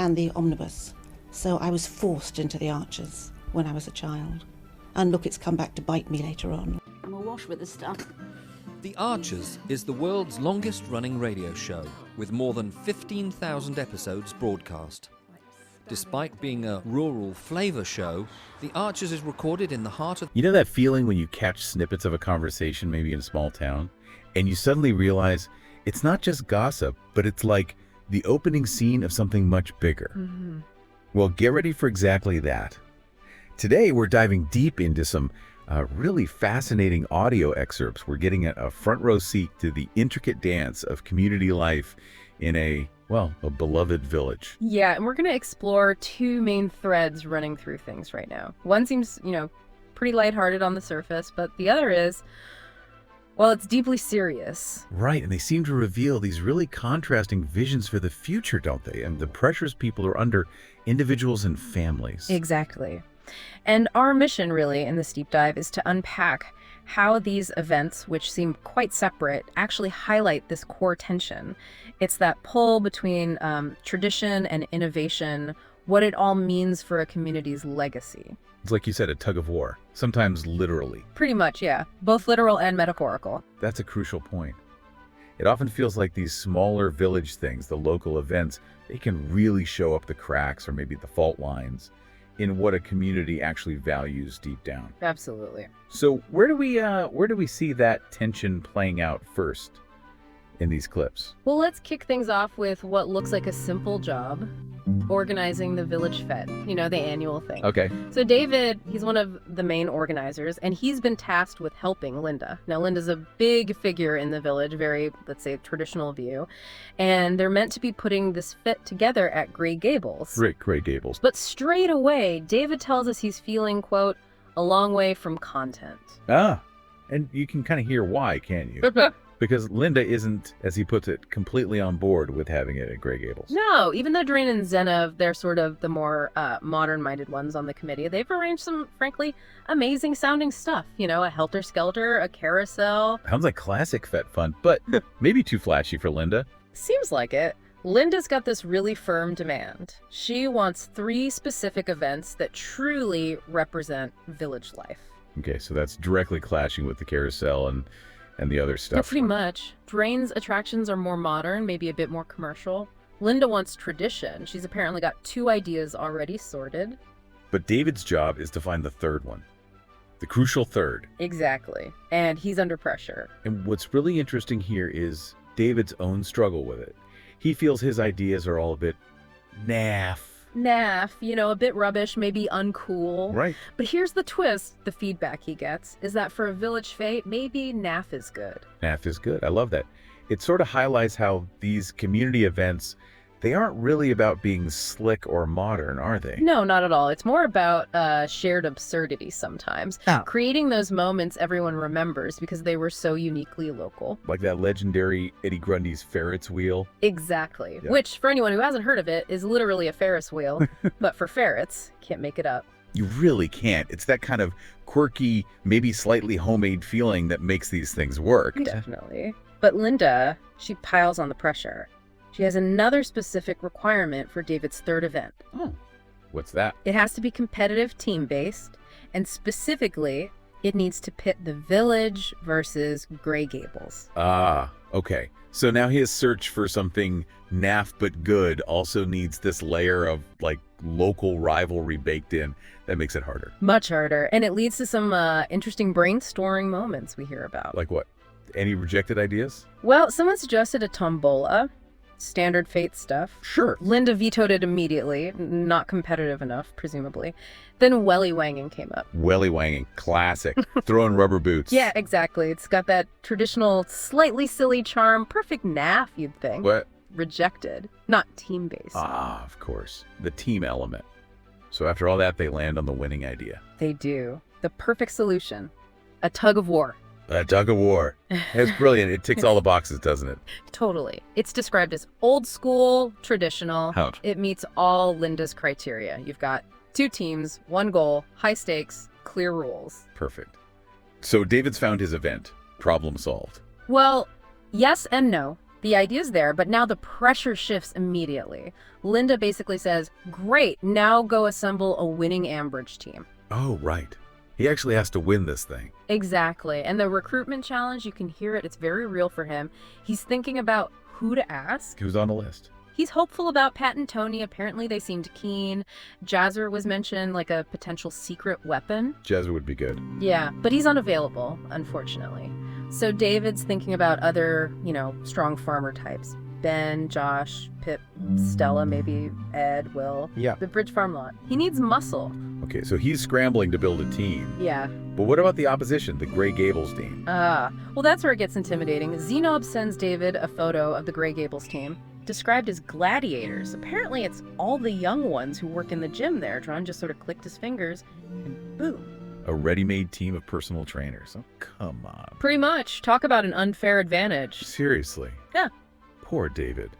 and the omnibus. So I was forced into the Archers when I was a child. And look, it's come back to bite me later on. I'm awash with this stuff. The Archers is the world's longest-running radio show, with more than 15,000 episodes broadcast. Despite being a rural flavor show, The Archers is recorded in the heart of... You know that feeling when you catch snippets of a conversation, maybe in a small town, and you suddenly realize it's not just gossip, but it's like the opening scene of something much bigger. Mm-hmm. Well, get ready for exactly that. Today, we're diving deep into some really fascinating audio excerpts. We're getting a front row seat to the intricate dance of community life in a beloved village. Yeah, and we're going to explore two main threads running through things right now. One seems, pretty lighthearted on the surface, but the other is, well, it's deeply serious. Right, and they seem to reveal these really contrasting visions for the future, don't they? And the pressures people are under, individuals and families. Exactly. And our mission, really, in this deep dive is to unpack how these events, which seem quite separate, actually highlight this core tension. It's that pull between tradition and innovation, what it all means for a community's legacy. It's like you said, a tug-of-war, sometimes literally. Pretty much, yeah. Both literal and metaphorical. That's a crucial point. It often feels like these smaller village things, the local events, they can really show up the cracks or maybe the fault lines in what a community actually values deep down. Absolutely. So where do we see that tension playing out first in these clips? Well, let's kick things off with what looks like a simple job, organizing the village fete, the annual thing. Okay. So David, he's one of the main organizers, and he's been tasked with helping Linda. Now, Linda's a big figure in the village, very, let's say, traditional view, and they're meant to be putting this fete together at Grey Gables. Grey Gables. But straight away, David tells us he's feeling, quote, a long way from content. And you can kind of hear why, can't you? Because Linda isn't, as he puts it, completely on board with having it at Grey Gables. No, even though Drain and Zenev, they're sort of the more modern-minded ones on the committee, they've arranged some, frankly, amazing-sounding stuff. A helter-skelter, a carousel. Sounds like classic fete fun, but maybe too flashy for Linda. Seems like it. Linda's got this really firm demand. She wants 3 specific events that truly represent village life. Okay, so that's directly clashing with the carousel and the other stuff. Yeah, pretty much. Drain's attractions are more modern, maybe a bit more commercial. Linda wants tradition. She's apparently got 2 ideas already sorted. But David's job is to find the third one. The crucial third. Exactly. And he's under pressure. And what's really interesting here is David's own struggle with it. He feels his ideas are all a bit naff, a bit rubbish, maybe uncool. Right. But here's the twist, the feedback he gets, is that for a village fete, maybe naff is good. Naff is good. I love that. It sort of highlights how these community events, they aren't really about being slick or modern, are they? No, not at all. It's more about shared absurdity sometimes. Creating those moments everyone remembers because they were so uniquely local. Like that legendary Eddie Grundy's Ferris wheel. Exactly. Yeah. Which, for anyone who hasn't heard of it, is literally a Ferris wheel. But for ferrets, can't make it up. You really can't. It's that kind of quirky, maybe slightly homemade feeling that makes these things work. Definitely. But Linda, she piles on the pressure. She has another specific requirement for David's third event. Oh, what's that? It has to be competitive team-based, and specifically, it needs to pit the village versus Grey Gables. Okay. So now his search for something naff but good also needs this layer of, local rivalry baked in. That makes it harder. Much harder, and it leads to some interesting brainstorming moments we hear about. Like what? Any rejected ideas? Well, someone suggested a tombola. Standard fate stuff. Sure. Linda vetoed it immediately. Not competitive enough, presumably. Then welly-wanging came up. Welly-wanging. Classic. Throwing rubber boots. Yeah, exactly. It's got that traditional, slightly silly charm. Perfect naff, you'd think. What? Rejected. Not team-based. Of course. The team element. So after all that, they land on the winning idea. They do. The perfect solution. A tug-of-war. A tug-of-war. It's brilliant. It ticks all the boxes, doesn't it? Totally. It's described as old school, traditional. How? It meets all Linda's criteria. You've got 2 teams, 1 goal, high stakes, clear rules. Perfect. So David's found his event. Problem solved. Well, yes and no. The idea's there, but now the pressure shifts immediately. Linda basically says, great, now go assemble a winning Ambridge team. Oh, right. He actually has to win this thing. Exactly. And the recruitment challenge, you can hear it. It's very real for him. He's thinking about who to ask. Who's on the list? He's hopeful about Pat and Tony. Apparently they seemed keen. Jazzer was mentioned, like a potential secret weapon. Jazzer would be good. Yeah, but he's unavailable, unfortunately. So David's thinking about other, strong farmer types. Ben, Josh, Pip, Stella, maybe Ed, Will. Yeah. The Bridge Farm lot. He needs muscle. Okay, so he's scrambling to build a team. Yeah. But what about the opposition, the Grey Gables team? Well, that's where it gets intimidating. Zenob sends David a photo of the Grey Gables team, described as gladiators. Apparently it's all the young ones who work in the gym there. John just sort of clicked his fingers, and boom. A ready-made team of personal trainers. Oh, come on. Pretty much. Talk about an unfair advantage. Seriously. Yeah. Poor David.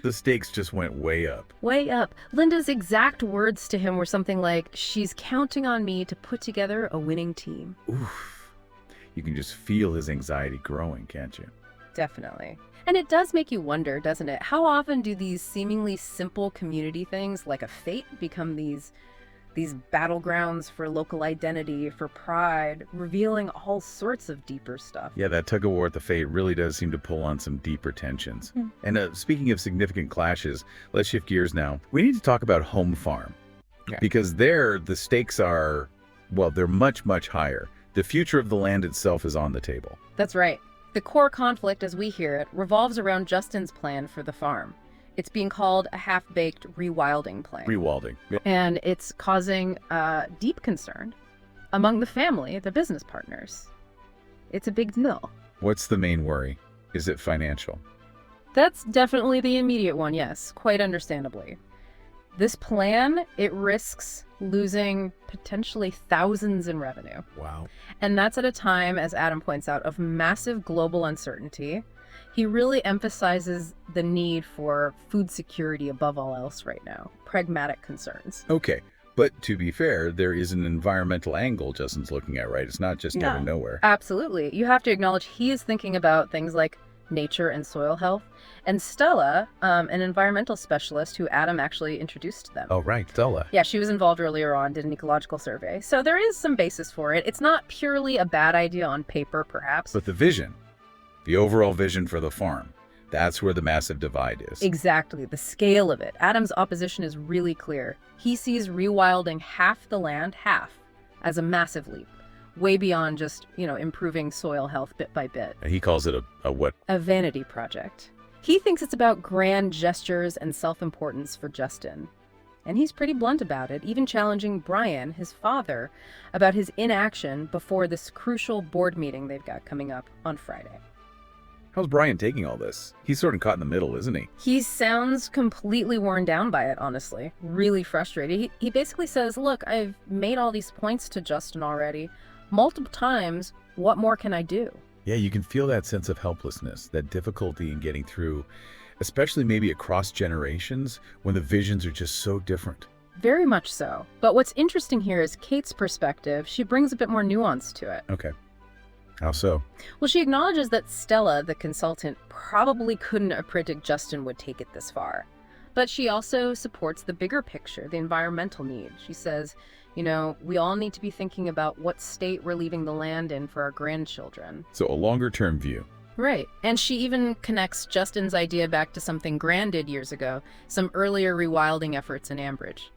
The stakes just went way up. Way up. Linda's exact words to him were something like, she's counting on me to put together a winning team. Oof. You can just feel his anxiety growing, can't you? Definitely. And it does make you wonder, doesn't it? How often do these seemingly simple community things like a fete become these battlegrounds for local identity, for pride, revealing all sorts of deeper stuff? Yeah, that tug-of-war at the fete really does seem to pull on some deeper tensions. And speaking of significant clashes, let's shift gears now. We need to talk about home farm. Yeah. Because there, the stakes are, well, they're much, much higher. The future of the land itself is on the table. That's right. The core conflict, as we hear it, revolves around Justin's plan for the farm. It's being called a half-baked rewilding plan. Rewilding. Yeah. And it's causing deep concern among the family, the business partners. It's a big deal. What's the main worry? Is it financial? That's definitely the immediate one, yes, quite understandably. This plan, it risks losing potentially thousands in revenue. Wow. And that's at a time, as Adam points out, of massive global uncertainty. He really emphasizes the need for food security above all else right now, pragmatic concerns. Okay, but to be fair, there is an environmental angle Justin's looking at, right? It's not just out of nowhere. Absolutely. You have to acknowledge he is thinking about things like nature and soil health. And Stella, an environmental specialist who Adam actually introduced to them. Oh, right, Stella. Yeah, she was involved earlier on, did an ecological survey. So there is some basis for it. It's not purely a bad idea on paper, perhaps. But the vision, the overall vision for the farm, that's where the massive divide is. Exactly, the scale of it. Adam's opposition is really clear. He sees rewilding half the land, as a massive leap. Way beyond just, improving soil health bit by bit. And he calls it a what? A vanity project. He thinks it's about grand gestures and self-importance for Justin. And he's pretty blunt about it, even challenging Brian, his father, about his inaction before this crucial board meeting they've got coming up on Friday. How's Brian taking all this? He's sort of caught in the middle, isn't he? He sounds completely worn down by it, honestly. Really frustrated. He basically says, look, I've made all these points to Justin already. Multiple times, what more can I do? Yeah, you can feel that sense of helplessness, that difficulty in getting through, especially maybe across generations when the visions are just so different. Very much so. But what's interesting here is Kate's perspective. She brings a bit more nuance to it. Okay. How so? Well, she acknowledges that Stella, the consultant, probably couldn't have predicted Justin would take it this far. But she also supports the bigger picture, the environmental need. She says, we all need to be thinking about what state we're leaving the land in for our grandchildren. So a longer-term view. Right. And she even connects Justin's idea back to something Gran did years ago, some earlier rewilding efforts in Ambridge.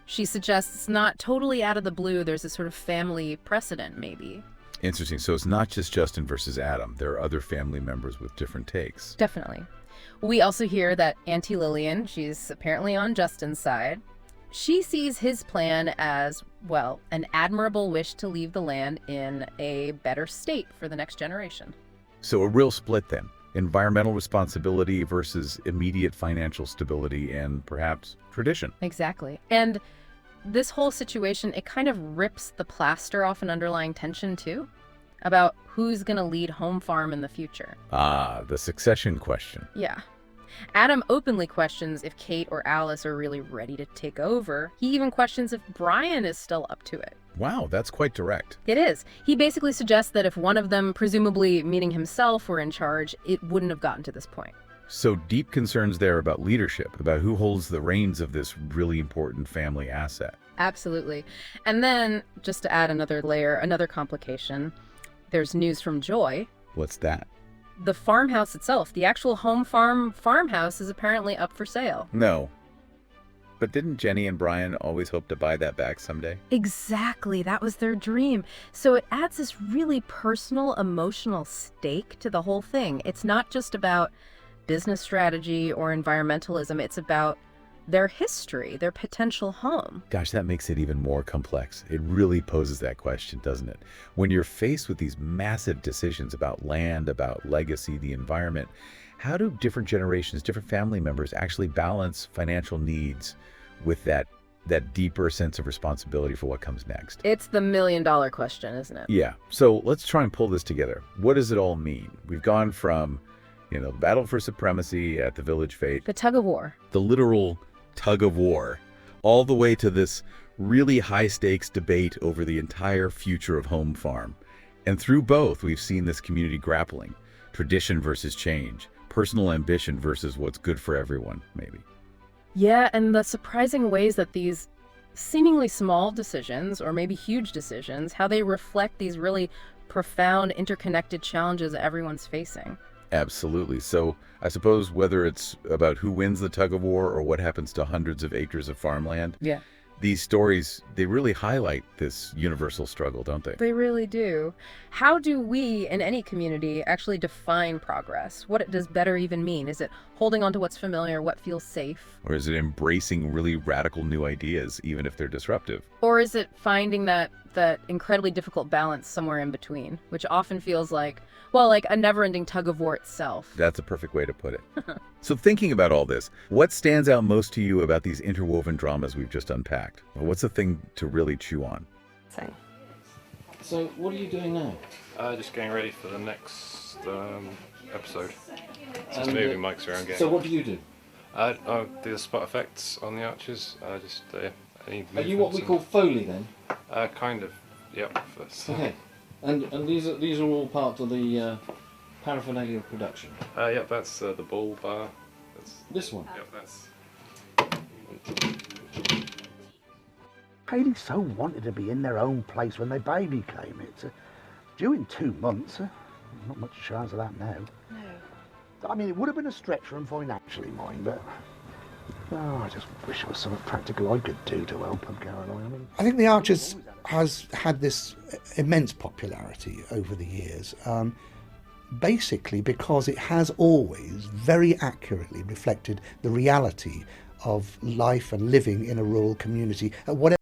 She suggests it's not totally out of the blue. There's a sort of family precedent, maybe. Interesting. So it's not just Justin versus Adam. There are other family members with different takes. Definitely. We also hear that Auntie Lillian, she's apparently on Justin's side. She sees his plan as, well, an admirable wish to leave the land in a better state for the next generation. So a real split then. Environmental responsibility versus immediate financial stability and perhaps tradition. Exactly. And this whole situation, it kind of rips the plaster off an underlying tension too, about who's going to lead home farm in the future. Ah, the succession question. Yeah. Adam openly questions if Kate or Alice are really ready to take over. He even questions if Brian is still up to it. Wow, that's quite direct. It is. He basically suggests that if one of them, presumably meaning himself, were in charge, it wouldn't have gotten to this point. So deep concerns there about leadership, about who holds the reins of this really important family asset. Absolutely. And then, just to add another layer, another complication, there's news from Joy. What's that? The farmhouse itself, the actual home farmhouse, is apparently up for sale. No. But didn't Jenny and Brian always hope to buy that back someday? Exactly. That was their dream. So it adds this really personal, emotional stake to the whole thing. It's not just about business strategy or environmentalism. It's about their history, their potential home. Gosh, that makes it even more complex. It really poses that question, doesn't it? When you're faced with these massive decisions about land, about legacy, the environment, how do different generations, different family members actually balance financial needs with that deeper sense of responsibility for what comes next? It's the million-dollar question, isn't it? Yeah. So let's try and pull this together. What does it all mean? We've gone from, the battle for supremacy at the village fete, The tug-of-war. the literal tug-of-war, all the way to this really high-stakes debate over the entire future of home farm. And through both, we've seen this community grappling, tradition versus change, personal ambition versus what's good for everyone, maybe. Yeah, and the surprising ways that these seemingly small decisions, or maybe huge decisions, how they reflect these really profound, interconnected challenges that everyone's facing. Absolutely. So I suppose whether it's about who wins the tug-of-war or what happens to hundreds of acres of farmland, Yeah. these stories, they really highlight this universal struggle, don't they? They really do. How do we, in any community, actually define progress? What does better even mean? Is it holding on to what's familiar, what feels safe? Or is it embracing really radical new ideas, even if they're disruptive? Or is it finding that incredibly difficult balance somewhere in between, which often feels like a never-ending tug-of-war itself? That's a perfect way to put it. So thinking about all this, what stands out most to you about these interwoven dramas we've just unpacked? What's the thing to really chew on? So what are you doing now? Just getting ready for the next episode. Just And, moving mics around. So what do you do? I do the spot effects on the archers. Just any Are you what we movements call Foley then? and- kind of. Yep. Okay. And these are all part of the paraphernalia of production. Yep. That's the bull bar. That's. This one. Yep. That's. Haley so wanted to be in their own place when their baby came. It's due in 2 months. Not much chance of that now. No. I mean, it would have been a stretch for them financially, mind, but I just wish there was something practical I could do to help them, Caroline. I think The Archers has had this immense popularity over the years, basically because it has always very accurately reflected the reality of life and living in a rural community at whatever